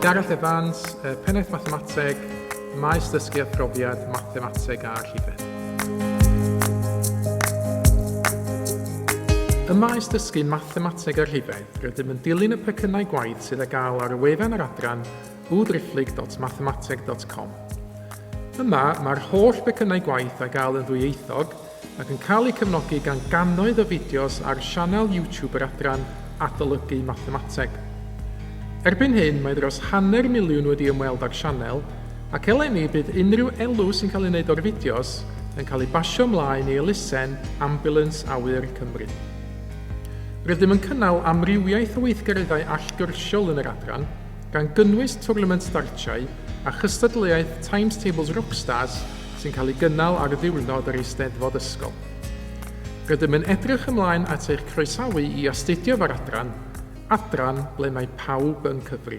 Gareth Evans, pennaeth mathemateg, maes dysgu a phrofiad mathemateg a rhifedd. Y maes dysgu mathemateg a rhifedd rydym yn dilyn y pecynnau gwaith sydd â gael ar y wefan yr adran www.mathemateg.com. Yma mae'r holl becynnau gwaith a gael yn ddwyieithog ac yn cael eu cefnogi gan gannoedd o fideos ar sianel YouTube yr adran Adolygu Mathemateg. Erbyn hyn mae dros 500,000 wedi ymweld â'r sianel ac eleni bydd unrhyw elw sy'n cael ei wneud o'r fideos yn cael ei basio ymlaen i elusen Ambulance Awyr Cymru. Rydym yn cynnal amrywiaeth o weithgareddau allgyrsiol yn yr adran gan gynnwys twrnament dartiau a chystadleuaeth Times Tables Rockstars sy'n cael ei gynnal ar y ddiwrnod yr Eisteddfod ysgol. Rydym yn edrych ymlaen at eich croesawu i astudio fo'r adran ble mae pawb yn cyfri.